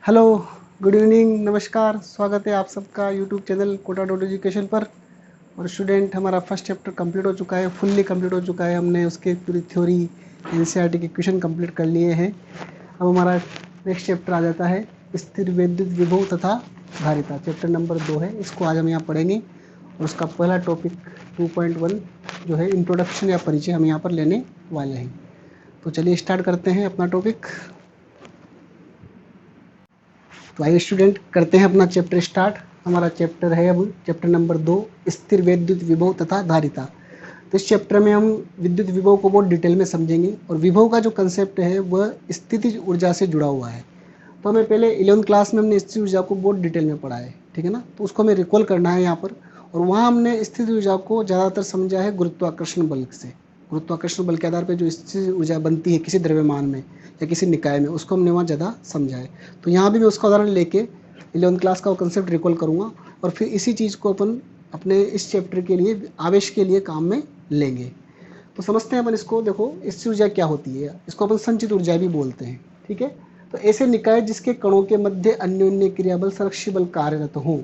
Hello, good evening, नमस्कार। स्वागत है आप सबका YouTube channel Kota dot education पर। और स्टूडेंट, हमारा फर्स्ट चैप्टर कंप्लीट हो चुका है, फुल्ली कंप्लीट हो चुका है। हमने उसके पूरी थ्योरी एनसीईआरटी के क्वेश्चन कंप्लीट कर लिए हैं। अब हमारा नेक्स्ट चैप्टर आ जाता है स्थिर विद्युत विभव तथा धारिता। चैप्टर नंबर 2 है, इसको आज हम यहाँ पढ़ेंगे। और उसका पहला टॉपिक 2.1 जो है इंट्रोडक्शन या परिचय हम यहाँ पर लेने वाले हैं। तो चलिए स्टार्ट करते हैं अपना टॉपिक। तो आइए स्टूडेंट, करते हैं अपना चैप्टर स्टार्ट। हमारा चैप्टर है अब चैप्टर नंबर 2, स्थिर विद्युत विभव तथा धारिता। तो इस चैप्टर में हम विद्युत विभव को बहुत डिटेल में समझेंगे। और विभव का जो कंसेप्ट है वह स्थितिज ऊर्जा से जुड़ा हुआ है। तो हमें पहले 11th क्लास में हमने स्थितिज ऊर्जा को बहुत डिटेल में पढ़ा है, ठीक है ना। तो उसको हमें रिकॉल करना है यहाँ पर। और वहाँ हमने स्थितिज ऊर्जा को ज़्यादातर समझा है गुरुत्वाकर्षण बल से। गुरुत्वाकर्षण बल के आधार पर जो स्थितिज ऊर्जा बनती है किसी द्रव्यमान में या किसी निकाय में, उसको हमने वहाँ ज़्यादा समझा है। तो यहाँ भी मैं उसका उदाहरण लेके 11th क्लास का वो कंसेप्ट रिकॉल करूँगा। और फिर इसी चीज़ को अपन अपने इस चैप्टर के लिए आवेश के लिए काम में लेंगे। तो समझते हैं अपन इसको। देखो, स्थितिज ऊर्जा क्या होती है, इसको अपन संचित ऊर्जा भी बोलते हैं, ठीक है। तो ऐसे निकाय जिसके कणों के मध्य अन्योन्य क्रियाबल संरक्षी बल कार्यरत हों,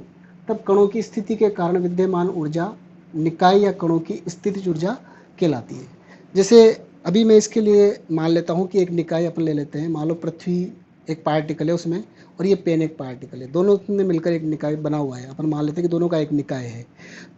तब कणों की स्थिति के कारण विद्यमान ऊर्जा निकाय या कणों की स्थितिज ऊर्जा कहलाती है। जैसे अभी मैं इसके लिए मान लेता हूँ कि एक निकाय अपन ले लेते हैं। मान लो पृथ्वी एक पार्टिकल है उसमें, और ये पेन एक पार्टिकल है। दोनों ने मिलकर एक निकाय बना हुआ है। अपन मान लेते हैं कि दोनों का एक निकाय है।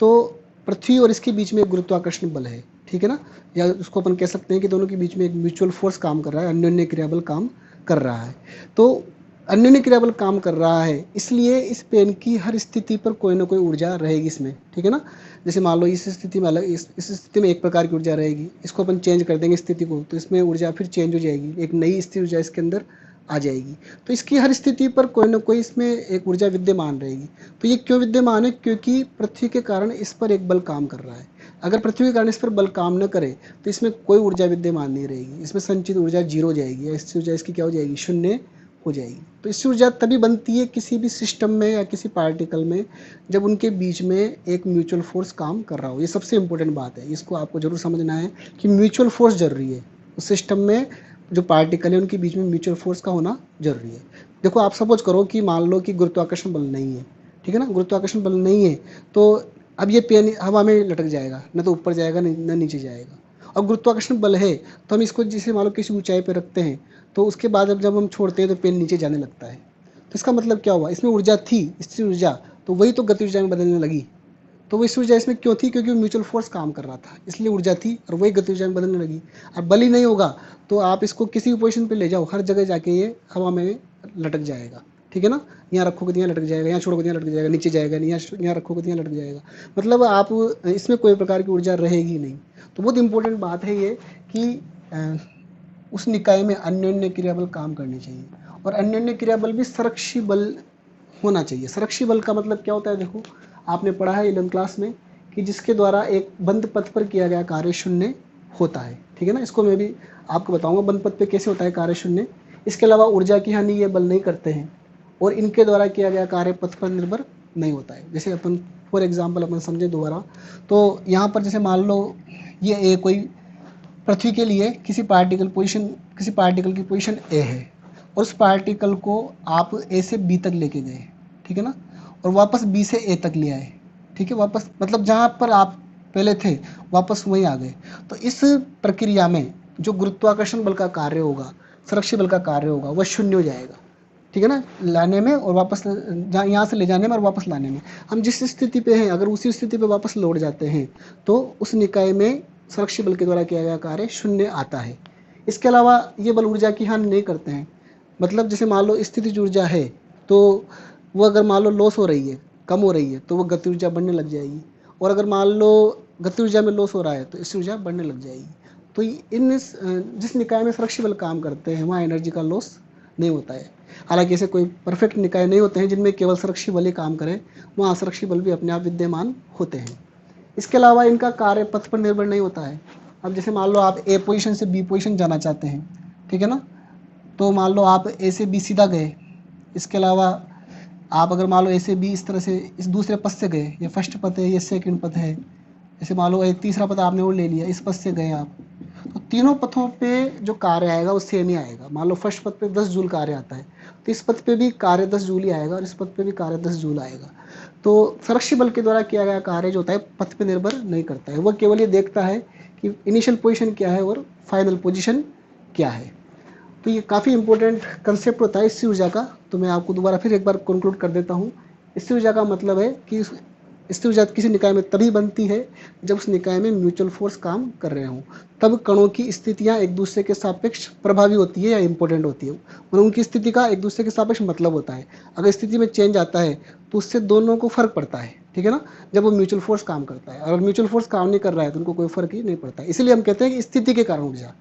तो पृथ्वी और इसके बीच में एक गुरुत्वाकर्षण बल है, ठीक है ना। या उसको अपन कह सकते हैं कि दोनों के बीच में एक म्यूचुअल फोर्स काम कर रहा है, अन्योन्य क्रियाबल काम कर रहा है। तो अन्योन्य क्रियाबल काम कर रहा है, इसलिए इस पेन की हर स्थिति पर कोई ना कोई ऊर्जा रहेगी इसमें, ठीक है ना। जैसे मान लो इस स्थिति में अलग, इस स्थिति में एक प्रकार की ऊर्जा रहेगी, इसको अपन चेंज कर देंगे स्थिति को, तो इसमें ऊर्जा फिर चेंज हो जाएगी, एक नई स्थिर ऊर्जा इसके अंदर आ जाएगी। तो इसकी हर स्थिति पर कोई ना कोई इसमें एक ऊर्जा विद्यमान रहेगी। तो ये क्यों विद्यमान है? क्योंकि पृथ्वी के कारण इस पर एक बल काम कर रहा है। अगर पृथ्वी के कारण इस पर बल काम न करे तो इसमें कोई ऊर्जा विद्यमान नहीं रहेगी, इसमें संचित ऊर्जा जीरो हो जाएगी, या स्थिर ऊर्जा इसकी क्या हो जाएगी? शून्य हो जाएगी। तो इससे ऊर्जा तभी बनती है किसी भी सिस्टम में या किसी पार्टिकल में, जब उनके बीच में एक म्यूचुअल फोर्स काम कर रहा हो। ये सबसे इंपॉर्टेंट बात है, इसको आपको जरूर समझना है कि म्यूचुअल फोर्स जरूरी है उस सिस्टम में। जो पार्टिकल है उनके बीच में म्यूचुअल फोर्स का होना जरूरी है। देखो, आप सपोज करो कि मान लो कि गुरुत्वाकर्षण बल नहीं है, ठीक है ना। गुरुत्वाकर्षण बल नहीं है तो अब ये पेन हवा में लटक जाएगा, न तो ऊपर जाएगा न नीचे जाएगा। और गुरुत्वाकर्षण बल है तो हम इसको जैसे मान लो किसी ऊंचाई पर रखते हैं, तो उसके बाद अब जब हम छोड़ते हैं तो पेन नीचे जाने लगता है। तो इसका मतलब क्या हुआ? इसमें ऊर्जा थी, स्थिर ऊर्जा, तो वही तो गति ऊर्जा में बदलने लगी। तो वो स्थिर ऊर्जा इसमें क्यों थी? क्योंकि म्यूचुअल फोर्स काम कर रहा था, इसलिए ऊर्जा थी और वही गति ऊर्जा में बदलने लगी। अब बल ही नहीं होगा तो आप इसको किसी भी पोजीशन पे ले जाओ, हर जगह जाके ये हवा में लटक जाएगा, ठीक है ना। यहाँ रखोगे तो यहाँ लटक जाएगा, यहाँ छोड़ोगे तो यहाँ लटक जाएगा, नीचे जाएगा नहीं, यहाँ रखोगे तो यहाँ लटक जाएगा। मतलब आप इसमें कोई प्रकार की ऊर्जा रहेगी नहीं। तो बहुत इंपॉर्टेंट बात है ये कि उस निकाय में अन्योन्य क्रियाबल काम करने चाहिए। और अन्योन्य क्रियाबल भी संरक्षी बल होना चाहिए। संरक्षी बल का मतलब क्या होता है? देखो, आपने पढ़ा है 11th क्लास में कि जिसके द्वारा एक बंद पथ पर किया गया कार्य शून्य होता है, ठीक है ना। इसको मैं भी आपको बताऊंगा बंद पथ पे कैसे होता है कार्य शून्य। इसके अलावा ऊर्जा की हानि ये बल नहीं करते हैं, और इनके द्वारा किया गया कार्य पथ पर निर्भर नहीं होता है। जैसे अपन फॉर एग्जाम्पल अपन समझे दोबारा, तो यहाँ पर जैसे मान लो ये कोई पृथ्वी के लिए किसी पार्टिकल की पोजीशन ए है, और उस पार्टिकल को आप ए से बी तक लेके गए, ठीक है ना। और वापस बी से ए तक ले आए, ठीक है। वापस मतलब जहाँ पर आप पहले थे वापस वहीं आ गए। तो इस प्रक्रिया में जो गुरुत्वाकर्षण बल का कार्य होगा, संरक्षी बल का कार्य होगा, वह शून्य हो जाएगा, ठीक है ना। लाने में और वापस जहाँ यहाँ से ले जाने में और वापस लाने में, हम जिस स्थिति पे हैं अगर उसी स्थिति पे वापस लौट जाते हैं तो उस निकाय में संरक्षी बल के द्वारा किया गया कार्य शून्य आता है। इसके अलावा ये बल ऊर्जा की हानि नहीं करते हैं। मतलब जैसे मान लो स्थितिज ऊर्जा है तो वो अगर मान लो लॉस हो रही है, कम हो रही है, तो वो गति ऊर्जा बढ़ने लग जाएगी। और अगर मान लो गति ऊर्जा में लॉस हो रहा है तो स्थिर ऊर्जा बढ़ने लग जाएगी। तो जिस निकाय में संरक्षी बल काम करते हैं वहाँ एनर्जी का लॉस नहीं होता है। हालांकि ऐसे कोई परफेक्ट निकाय नहीं होते हैं जिनमें केवल संरक्षी बल ही काम करें, वहाँ संरक्षी बल भी अपने आप विद्यमान होते हैं। इसके अलावा इनका कार्य पथ पर निर्भर नहीं होता है। अब जैसे मान लो आप ए पोजीशन से बी पोजीशन जाना चाहते हैं, ठीक है ना। तो मान लो आप ए से बी सीधा गए। इसके अलावा आप अगर मान लो ए से बी इस तरह से इस दूसरे पथ से गए, ये फर्स्ट पथ है, ये सेकंड पथ है, जैसे मान लो एक तीसरा पथ आपने और ले लिया, इस पथ से गए आप, तो तीनों पथों पे जो कार्य आएगा वो सेम ही आएगा। मान लो फर्स्ट पथ पे 10 जूल कार्य आता है, तो इस पथ पे भी कार्य 10 जूल ही आएगा और इस पथ पे भी कार्य 10 जूल आएगा। तो संरक्षी बल के द्वारा किया गया कार्य जो होता है पथ पे निर्भर नहीं करता है, वह केवल ये देखता है कि इनिशियल पोजीशन क्या है और फाइनल पोजीशन क्या है। तो ये काफ़ी इंपॉर्टेंट कंसेप्ट होता है स्थिर ऊर्जा का। तो मैं आपको दोबारा फिर एक बार कंक्लूड कर देता हूँ। स्थिर ऊर्जा का मतलब है कि स्थिर ऊर्जा किसी निकाय में तभी बनती है जब उस निकाय में म्यूचुअल फोर्स काम कर रहे हों, तब कणों की स्थितियाँ एक दूसरे के सापेक्ष प्रभावी होती है या इंपॉर्टेंट होती है, और उनकी स्थिति का एक दूसरे के सापेक्ष मतलब होता है। अगर स्थिति में चेंज आता है तो उससे दोनों को फर्क पड़ता है, ठीक है ना, जब वो म्यूचुअल फोर्स काम करता है। अगर म्यूचुअल फोर्स काम नहीं कर रहा है तो उनको कोई फर्क ही नहीं पड़ता है। इसलिए हम कहते हैं कि स्थिति के कारण ऊर्जा,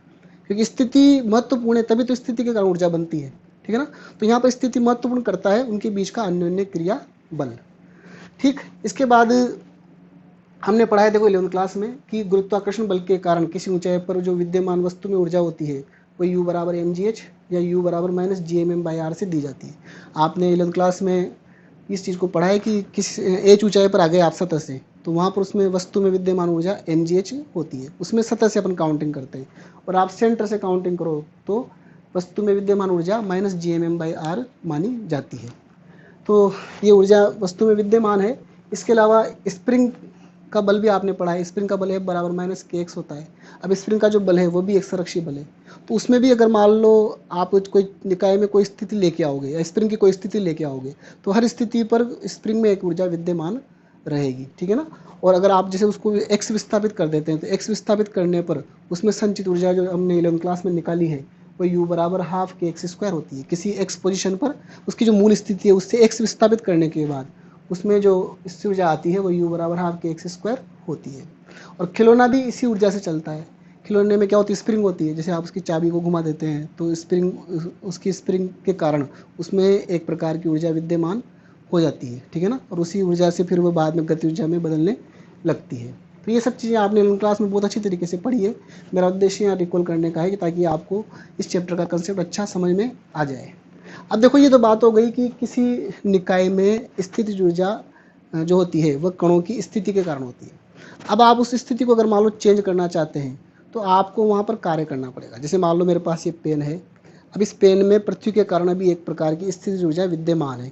क्योंकि स्थिति महत्वपूर्ण है तभी तो स्थिति के कारण ऊर्जा बनती है, ठीक है ना। तो यहाँ पर स्थिति महत्वपूर्ण करता है उनके बीच का अन्योन्य क्रिया बल। ठीक, इसके बाद हमने पढ़ा है देखो 11वीं क्लास में कि गुरुत्वाकर्षण बल के कारण किसी ऊंचाई पर जो विद्यमान वस्तु में ऊर्जा होती है वो U बराबर mgh या U बराबर माइनस gmm/r से दी जाती है। आपने 11वीं क्लास में इस चीज़ को पढ़ा है कि किस h ऊंचाई पर आ गए आप सतह से, तो वहाँ पर उसमें वस्तु में विद्यमान ऊर्जा mgh होती है, उसमें सतह से अपन काउंटिंग करते हैं। और आप सेंटर से काउंटिंग करो तो वस्तु में विद्यमान ऊर्जा माइनस gmm/r मानी जाती है। तो ये ऊर्जा वस्तु में विद्यमान है। इसके अलावा स्प्रिंग का बल भी आपने पढ़ा है। स्प्रिंग का बल F बराबर माइनस kx होता है। अब स्प्रिंग का जो बल है वो भी एक संरक्षी बल है। तो उसमें भी अगर मान लो आप कोई निकाय में कोई स्थिति लेके आओगे या स्प्रिंग की कोई स्थिति लेके आओगे तो हर स्थिति पर स्प्रिंग में एक ऊर्जा विद्यमान रहेगी, ठीक है ना। और अगर आप जैसे उसको x विस्थापित कर देते हैं तो x विस्थापित करने पर उसमें संचित ऊर्जा जो हमने 11वीं क्लास में निकाली है वो U बराबर हाफ kx² होती है। किसी x पोजीशन पर उसकी जो मूल स्थिति है उससे x विस्थापित करने के बाद उसमें जो स्थिर ऊर्जा आती है वो U बराबर हाफ kx² होती है। और खिलौना भी इसी ऊर्जा से चलता है। खिलौने में क्या होती है, स्प्रिंग होती है। जैसे आप उसकी चाबी को घुमा देते हैं तो स्प्रिंग, उसकी स्प्रिंग के कारण उसमें एक प्रकार की ऊर्जा विद्यमान हो जाती है, ठीक है ना। और उसी ऊर्जा से फिर वो बाद में गति ऊर्जा में बदलने लगती है। तो ये सब चीज़ें आपने क्लास में बहुत अच्छी तरीके से पढ़ी है। मेरा उद्देश्य यहाँ रिकॉल करने का है कि ताकि आपको इस चैप्टर का कंसेप्ट अच्छा समझ में आ जाए। अब देखो ये तो बात हो गई कि किसी निकाय में स्थितिज ऊर्जा जो होती है वह कणों की स्थिति के कारण होती है। अब आप उस स्थिति को अगर मान लो चेंज करना चाहते हैं तो आपको वहाँ पर कार्य करना पड़ेगा। जैसे मान लो मेरे पास ये पेन है, अब इस पेन में पृथ्वी के कारण अभी एक प्रकार की स्थितिज ऊर्जा विद्यमान है,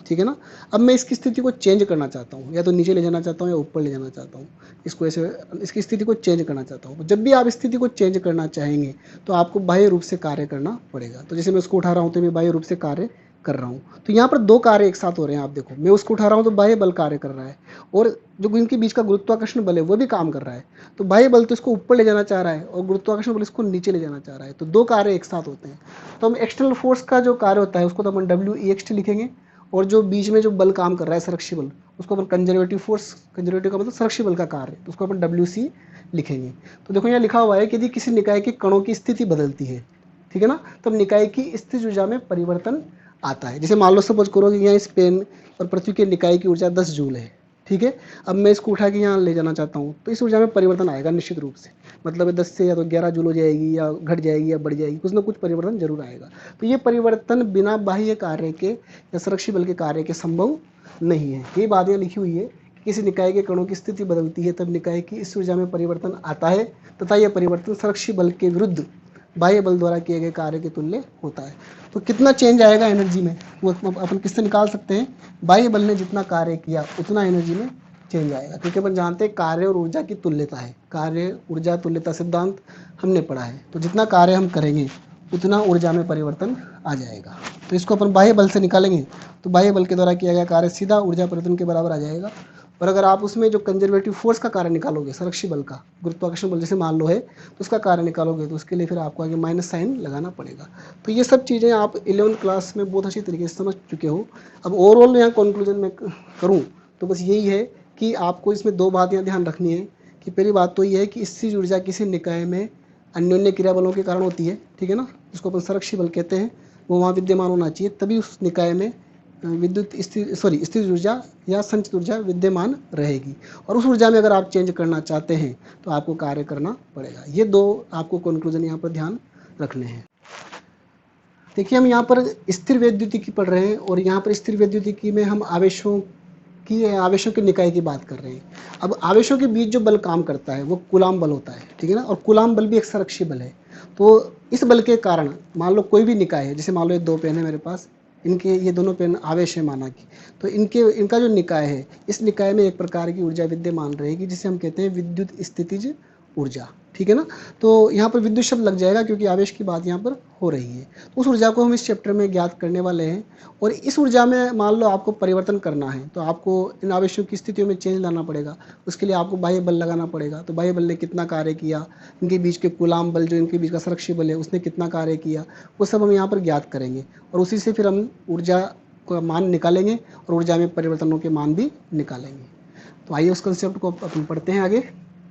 ठीक है ना। अब मैं इसकी स्थिति को चेंज करना चाहता हूँ, या तो नीचे ले जाना चाहता हूँ या ऊपर ले जाना चाहता हूँ, इसको ऐसे इसकी स्थिति को चेंज करना चाहता हूँ। जब भी आप स्थिति को चेंज करना चाहेंगे तो आपको बाह्य रूप से कार्य करना पड़ेगा। तो जैसे मैं उसको उठा रहा हूँ तो मैं बाह्य रूप से कार्य कर रहा हूँ। तो यहाँ पर दो कार्य एक साथ हो रहे हैं। आप देखो मैं उसको उठा रहा हूँ तो बाह्य बल कार्य कर रहा है और जो इनके बीच का गुरुत्वाकर्षण बल है वो भी काम कर रहा है। तो बाह्य बल तो इसको ऊपर ले जाना चाह रहा है और गुरुत्वाकर्षण बल इसको नीचे ले जाना चाह रहा है। तो दो कार्य एक साथ होते हैं। तो हम एक्सटर्नल फोर्स का जो कार्य होता है उसको तो अपन WEXT लिखेंगे, और जो बीच में जो बल काम कर रहा है संरक्षी बल उसको अपन कंजर्वेटिव फोर्स, कंजर्वेटिव का मतलब संरक्षी बल का कार्य, तो उसको अपन WC लिखेंगे। तो देखो यहाँ लिखा हुआ है कि यदि किसी निकाय के कणों की स्थिति बदलती है, ठीक है ना, तब निकाय की स्थितिज ऊर्जा में परिवर्तन आता है। जैसे मान लो सपोज करो कि यहाँ इस पेन और पृथ्वी के निकाय की ऊर्जा 10 जूल है, ठीक है। अब मैं इसको उठा के यहाँ ले जाना चाहता हूँ तो इस ऊर्जा में परिवर्तन आएगा निश्चित रूप से। मतलब 10 से या तो 11 जूल हो जाएगी या घट जाएगी या बढ़ जाएगी, कुछ ना कुछ परिवर्तन जरूर आएगा। तो ये परिवर्तन बिना बाह्य कार्य के या संरक्षी बल के कार्य के संभव नहीं है। ये बात यहाँ लिखी हुई है कि किसी निकाय के कणों की स्थिति बदलती है तब निकाय की इस ऊर्जा में परिवर्तन आता है तथा यह परिवर्तन संरक्षी बल के विरुद्ध बाह्य बल द्वारा किए गए कार्य के तुल्य होता है। तो कितना चेंज आएगा एनर्जी में वो अपन किससे निकाल सकते हैं, बाह्य बल ने जितना कार्य किया उतना एनर्जी में चेंज आएगा। क्योंकि अपन जानते हैं कार्य और ऊर्जा की तुल्यता है, कार्य ऊर्जा तुल्यता सिद्धांत हमने पढ़ा है। तो जितना कार्य हम करेंगे उतना ऊर्जा में परिवर्तन आ जाएगा। तो इसको अपन बाह्य बल से निकालेंगे तो बाह्य बल के द्वारा किया गया कार्य सीधा ऊर्जा परिवर्तन के बराबर आ जाएगा। और अगर आप उसमें जो कंजर्वेटिव फोर्स का कार्य निकालोगे, संरक्षी बल का, गुरुत्वाकर्षण बल जैसे मान लो है, तो उसका कार्य निकालोगे तो उसके लिए फिर आपको आगे माइनस साइन लगाना पड़ेगा। तो ये सब चीज़ें आप 11वीं क्लास में बहुत अच्छी तरीके से समझ चुके हो। अब ओवरऑल यहाँ कंक्लूजन में करूँ तो बस यही है कि आपको इसमें दो बात यहाँ ध्यान रखनी है कि पहली बात तो ये है कि स्थिर ऊर्जा किसी निकाय में अन्योन्य क्रिया बलों के कारण होती है, ठीक है ना, जिसको अपन संरक्षी बल कहते हैं, वो वहाँ विद्यमान होना चाहिए तभी उस निकाय में स्थिर ऊर्जा या संचित ऊर्जा विद्यमान रहेगी। और उस ऊर्जा में अगर आप चेंज करना चाहते हैं तो आपको कार्य करना पड़ेगा। ये दो आपको कंक्लूजन यहाँ पर ध्यान रखने हैं। देखिए हम यहाँ पर स्थिर वैद्युतिकी पढ़ रहे हैं और यहाँ पर स्थिर वैद्युतिकी में हम आवेशों कि आवेशों के निकाय की बात कर रहे हैं। अब आवेशों के बीच जो बल काम करता है वो कूलाम बल होता है, ठीक है ना, और कूलाम बल भी एक संरक्षी बल है। तो इस बल के कारण मान लो कोई भी निकाय है, जैसे मान लो ये दो पेन है मेरे पास, इनके ये दोनों पेन आवेश है माना कि, तो इनका जो निकाय है, इस निकाय में एक प्रकार की ऊर्जा विद्यमान रहेगी जिसे हम कहते हैं विद्युत स्थितिज ऊर्जा, ठीक है ना। तो यहाँ पर विद्युत शब्द लग जाएगा क्योंकि आवेश की बात यहाँ पर हो रही है। तो उस ऊर्जा को हम इस चैप्टर में ज्ञात करने वाले हैं। और इस ऊर्जा में मान लो आपको परिवर्तन करना है तो आपको इन आवेशों की स्थितियों में चेंज लाना पड़ेगा। उसके लिए आपको बाह्य बल लगाना पड़ेगा। तो बाह्य बल ने कितना कार्य किया, इनके बीच के कूलाम बल जो इनके बीच का संरक्षी बल है उसने कितना कार्य किया, वो सब हम यहाँ पर ज्ञात करेंगे। और उसी से फिर हम ऊर्जा का मान निकालेंगे और ऊर्जा में परिवर्तनों के मान भी निकालेंगे। तो आइए उस कंसेप्ट को अपन पढ़ते हैं आगे।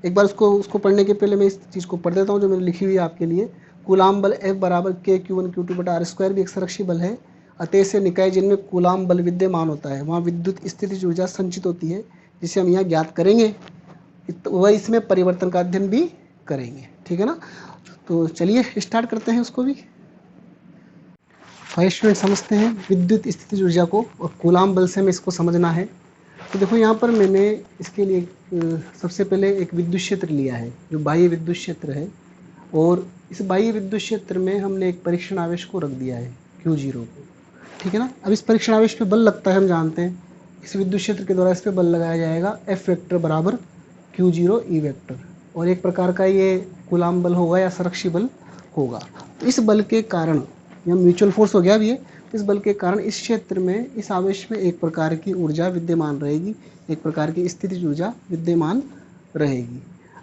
एक बार उसको पढ़ने के पहले मैं इस चीज़ को पढ़ देता हूँ जो मैंने लिखी हुई है आपके लिए। कूलाम बल F बराबर K Q1 Q2 बटा R² भी एक संरक्षी बल है। अतः से निकाय जिनमें कूलाम बल विद्यमान होता है वहाँ विद्युत स्थितिज ऊर्जा संचित होती है, जिसे हम यहाँ ज्ञात करेंगे। वह इसमें परिवर्तन का अध्ययन भी करेंगे, ठीक है ना। तो चलिए स्टार्ट करते हैं उसको भी। तो स्टूडेंट समझते हैं विद्युत स्थितिज ऊर्जा को, और कूलाम बल से हमें इसको समझना है। तो देखो यहाँ पर मैंने इसके लिए सबसे पहले एक विद्युत क्षेत्र लिया है जो बाह्य विद्युत क्षेत्र है, और इस बाह्य विद्युत क्षेत्र में हमने एक परीक्षण आवेश को रख दिया है Q0 को, ठीक है ना। अब इस परीक्षण आवेश पे बल लगता है, हम जानते हैं इस विद्युत क्षेत्र के द्वारा इस पर बल लगाया जाएगा F वेक्टर बराबर Q0 E वेक्टर, और एक प्रकार का ये कूलाम बल होगा या संरक्षी बल होगा। तो इस बल के कारण यह म्यूचुअल फोर्स हो गया अब ये, इस बल के कारण इस क्षेत्र में इस आवेश में एक प्रकार की ऊर्जा विद्यमान रहेगी, एक प्रकार की स्थितिज ऊर्जा विद्यमान रहेगी।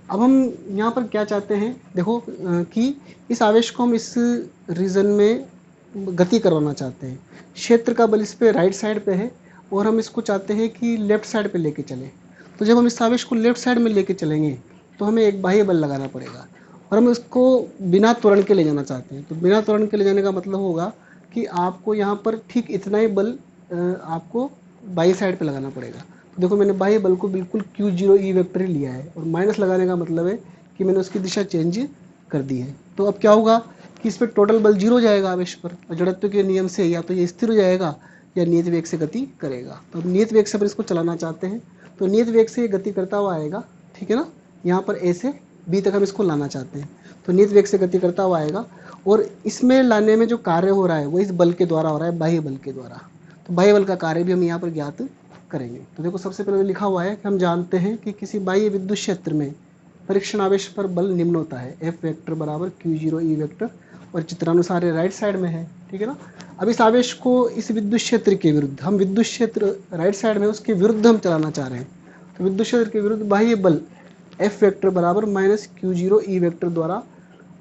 अब हम यहाँ पर क्या चाहते हैं, देखो कि इस आवेश को हम इस रीजन में गति करवाना चाहते हैं। क्षेत्र का बल इस पे राइट साइड पे है और हम इसको चाहते हैं कि लेफ्ट साइड पे लेके चलें। तो जब हम इस आवेश को लेफ्ट साइड में लेके चलेंगे तो हमें एक बाह्य बल लगाना पड़ेगा, और हम इसको बिना त्वरण के ले जाना चाहते हैं। तो बिना त्वरण के ले जाने का मतलब होगा कि आपको यहाँ पर ठीक इतना ही बल आपको बाई साइड पे लगाना पड़ेगा। तो देखो मैंने बाह्य बल को बिल्कुल Q0 E वेक्टर ही लिया है, और माइनस लगाने का मतलब है कि मैंने उसकी दिशा चेंज कर दी है। तो अब क्या होगा कि इस पर टोटल बल 0 हो जाएगा आवेश पर, और जड़त्व के नियम से या तो ये स्थिर हो जाएगा या नियत वेग से गति करेगा। तो अब नियत वेग से अपन इसको चलाना चाहते हैं, तो नियत वेग से ये गति करता हुआ आएगा, ठीक है ना। यहाँ पर A से B तक हम इसको लाना चाहते हैं, तो नियत वेग से गति करता हुआ आएगा, और इसमें लाने में जो कार्य हो रहा है वो इस बल के द्वारा हो रहा है, बाह्य बल के द्वारा। तो बाह्य बल का कार्य भी हम यहाँ पर ज्ञात करेंगे। तो देखो सबसे पहले लिखा हुआ है कि हम जानते हैं कि किसी बाह्य विद्युत क्षेत्र में परीक्षण आवेश पर बल निम्न होता है, F वेक्टर बराबर Q0 E वेक्टर, और चित्रानुसार ये राइट साइड में है, ठीक है ना। अब इस आवेश को इस विद्युत क्षेत्र के विरुद्ध, हम विद्युत क्षेत्र राइट साइड में उसके विरुद्ध हम चलाना चाह रहे हैं, तो विद्युत क्षेत्र के विरुद्ध बाह्य बल F वेक्टर बराबर माइनस Q0 E वेक्टर द्वारा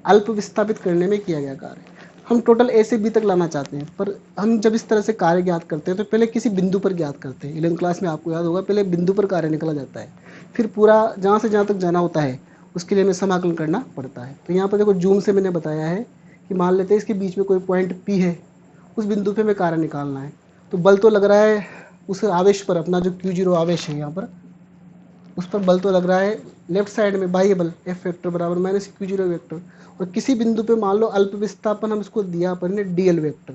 अल्प विस्थापित करने में किया गया कार्य। हम टोटल A से B तक लाना चाहते हैं, पर हम जब इस तरह से कार्य ज्ञात करते हैं तो पहले किसी बिंदु पर ज्ञात करते हैं। 11th क्लास में आपको याद होगा, पहले बिंदु पर कार्य निकला जाता है, फिर पूरा जहाँ से जहाँ तक जाना होता है उसके लिए हमें समाकलन करना पड़ता है। तो यहाँ पर देखो जूम से मैंने बताया है कि मान लेते हैं इसके बीच में कोई पॉइंट P है, उस बिंदु पे हमें कार्य निकालना है। तो बल तो लग रहा है उस आवेश पर, अपना जो Q0 आवेश है यहाँ पर, उस पर बल तो लग रहा है लेफ्ट साइड में बाह्य बल F वेक्टर बराबर माइनस Q0 वेक्टर, और किसी बिंदु पे मान लो अल्प विस्थापन हम इसको दिया अपन ने DL वेक्टर,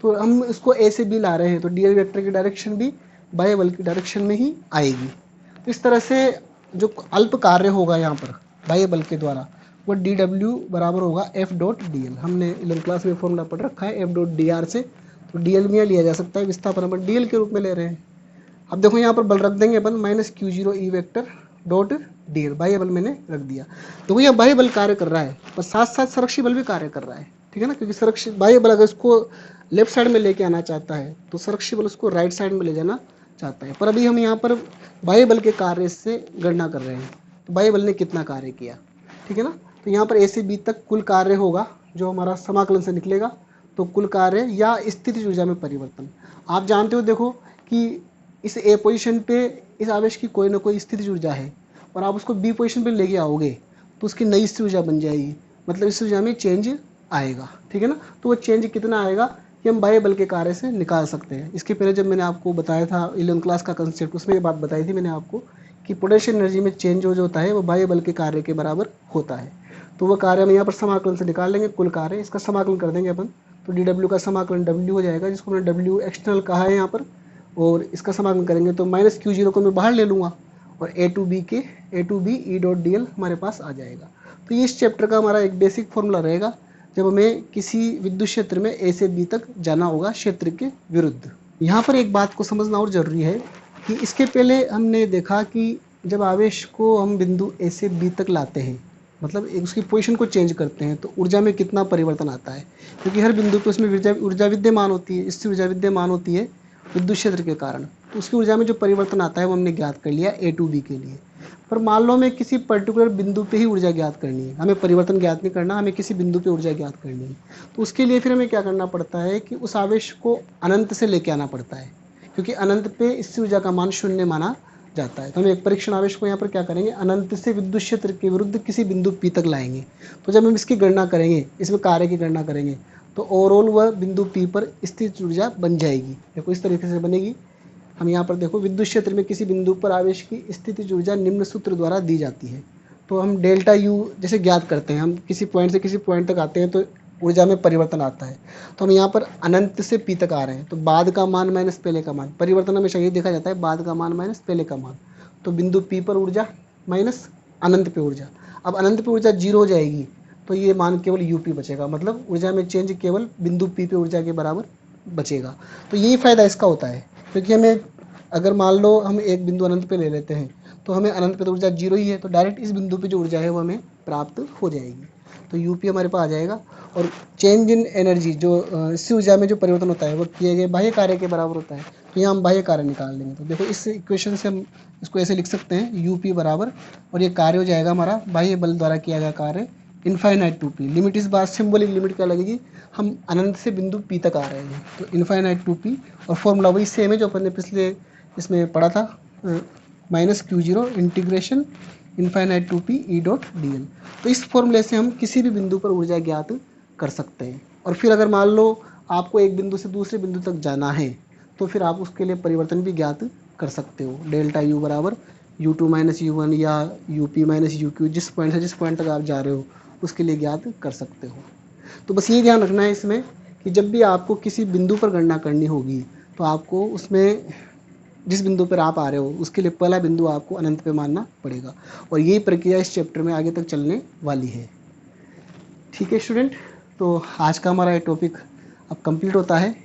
तो हम इसको A से B ला रहे हैं, तो DL वेक्टर की डायरेक्शन भी बाह्य बल की डायरेक्शन में ही आएगी। तो इस तरह से जो अल्प कार्य होगा यहाँ पर बाह्य बल के द्वारा वो DW बराबर होगा F डॉट DL। हमने 11th क्लास में फॉर्मूला पढ़ रखा है F डॉट DR से, तो DL में लिया जा सकता है, विस्थापन अपन DL के रूप में ले रहे हैं। अब देखो यहाँ पर बल रख देंगे अपन minus Q0 E vector dot DL, बाह्य बल मैंने रख दिया। तो यहाँ बाह्य बल कार्य कर रहा है और साथ साथ संरक्षी बल भी कार्य कर रहा है, ठीक है ना, क्योंकि संरक्षी बाह्य बल अगर इसको लेफ्ट साइड में लेके आना चाहता है तो संरक्षी बल उसको राइट साइड में ले जाना चाहता है। पर अभी हम यहाँ पर बाह्य बल के कार्य से गणना कर रहे हैं, तो बाह्य बल ने कितना कार्य किया, ठीक है ना। तो यहाँ पर A से B तक कुल कार्य होगा जो हमारा समाकलन से निकलेगा, तो कुल कार्य या स्थितिज ऊर्जा में परिवर्तन। आप जानते हो देखो कि इस A पोजीशन पे इस आवेश की कोई ना कोई स्थितिज ऊर्जा है, और आप उसको B पोजीशन पे लेके आओगे तो उसकी नई स्थितिज ऊर्जा बन जाएगी, मतलब इस ऊर्जा में चेंज आएगा, ठीक है ना। तो वो चेंज कितना आएगा कि हम बाह्य बल के कार्य से निकाल सकते हैं। इसके पहले जब मैंने आपको बताया था 11th क्लास का कंसेप्ट, उसमें ये बात बताई थी मैंने आपको कि पोटेंशियल एनर्जी में चेंज जो होता है वो बाह्य बल के कार्य के बराबर होता है। तो वो कार्य हम यहाँ पर समाकलन से निकाल लेंगे, कुल कार्य, इसका समाकलन कर देंगे अपन, तो DW का समाकलन W हो जाएगा, जिसको हमने W एक्सटर्नल कहा है यहाँ पर, और इसका समाकलन करेंगे तो माइनस क्यू जीरो को मैं बाहर ले लूँगा और A to B E dot D L हमारे पास आ जाएगा। तो ये इस चैप्टर का हमारा एक बेसिक फॉर्मूला रहेगा जब हमें किसी विद्युत क्षेत्र में ए से बी तक जाना होगा क्षेत्र के विरुद्ध। यहाँ पर एक बात को समझना और ज़रूरी है कि इसके पहले हमने देखा कि जब आवेश को हम बिंदु ए से बी तक लाते हैं, मतलब उसकी पोजीशन को चेंज करते हैं, तो ऊर्जा में कितना परिवर्तन आता है, क्योंकि हर बिंदु पे उसमें ऊर्जा विद्यमान होती है। इससे ऊर्जा विद्यमान होती है विद्युत क्षेत्र के कारण, तो उसकी ऊर्जा में जो परिवर्तन आता है वो हमने ज्ञात कर लिया ए टू बी के लिए। पर मान लो हमें किसी पर्टिकुलर बिंदु पे ही ऊर्जा ज्ञात करनी है, हमें परिवर्तन ज्ञात नहीं करना, हमें किसी बिंदु पे ऊर्जा ज्ञात करनी है, तो उसके लिए फिर हमें क्या करना पड़ता है कि उस आवेश को अनंत से लेके आना पड़ता है, क्योंकि अनंत पे इससे ऊर्जा का मान शून्य माना जाता है। तो हम एक परीक्षण आवेश को यहाँ पर क्या करेंगे, अनंत से विद्युत क्षेत्र के विरुद्ध किसी बिंदु पी तक लाएंगे। तो जब हम इसकी गणना करेंगे, इसमें कार्य की गणना करेंगे, तो ओवरऑल वह बिंदु पी पर स्थित ऊर्जा बन जाएगी। देखो इस तरीके से बनेगी। हम यहाँ पर देखो विद्युत क्षेत्र में किसी बिंदु पर आवेश की स्थितिज ऊर्जा निम्न सूत्र द्वारा दी जाती है। तो हम डेल्टा यू जैसे ज्ञात करते हैं, हम किसी पॉइंट से किसी पॉइंट तक आते हैं तो ऊर्जा में परिवर्तन आता है। तो हम यहाँ पर अनंत से पी तक आ रहे हैं, तो बाद का मान माइनस पहले का मान, परिवर्तन हमेशा ये देखा जाता है बाद का मान माइनस पहले का मान। तो बिंदु पी पर ऊर्जा माइनस अनंत पे ऊर्जा। अब अनंत पे ऊर्जा जीरो हो जाएगी तो ये मान केवल यूपी बचेगा, मतलब ऊर्जा में चेंज केवल बिंदु पी पे ऊर्जा के बराबर बचेगा। तो यही फायदा इसका होता है, क्योंकि हमें अगर मान लो हम एक बिंदु अनंत पे ले लेते हैं तो हमें अनंत पे तो ऊर्जा जीरो ही है, तो डायरेक्ट इस बिंदु पे जो ऊर्जा है वो हमें प्राप्त हो जाएगी। तो यूपी हमारे पास आ जाएगा। और चेंज इन एनर्जी जो इससे ऊर्जा में जो परिवर्तन होता है वो किए गए बाह्य कार्य के बराबर होता है। तो यहाँ हम बाह्य कार्य निकाल लेंगे। तो देखो इस इक्वेशन से हम इसको ऐसे लिख सकते हैं, यूपी बराबर, और ये कार्य हो जाएगा हमारा बाह्य बल द्वारा किया गया कार्य इनफाइनाइट टू पी। लिमिट इस बार सिंबलिक लिमिट क्या लगेगी, हम अनंत से बिंदु पी तक आ रहे हैं, तो इनफाइनाइट टू पी। और फॉर्मूला वही सेम है जो अपन ने पिछले इसमें पढ़ा था, minus q zero integration infinite to p e dot D l. तो इस फॉर्मूले से हम किसी भी बिंदु पर ऊर्जा ज्ञात कर सकते हैं। और फिर अगर मान लो आपको एक बिंदु से दूसरे बिंदु तक जाना है तो फिर आप उसके लिए परिवर्तन भी ज्ञात कर सकते हो। डेल्टा यू बराबर u two minus u one या u P minus u Q, जिस पॉइंट से जिस पॉइंट तक आप जा रहे हो उसके लिए ज्ञात कर सकते हो। तो बस ये ध्यान रखना है इसमें कि जब भी आपको किसी बिंदु पर गणना करनी होगी तो आपको उसमें जिस बिंदु पर आप आ रहे हो उसके लिए पहला बिंदु आपको अनंत पे मानना पड़ेगा। और यही प्रक्रिया इस चैप्टर में आगे तक चलने वाली है। ठीक है स्टूडेंट, तो आज का हमारा ये टॉपिक अब कंप्लीट होता है।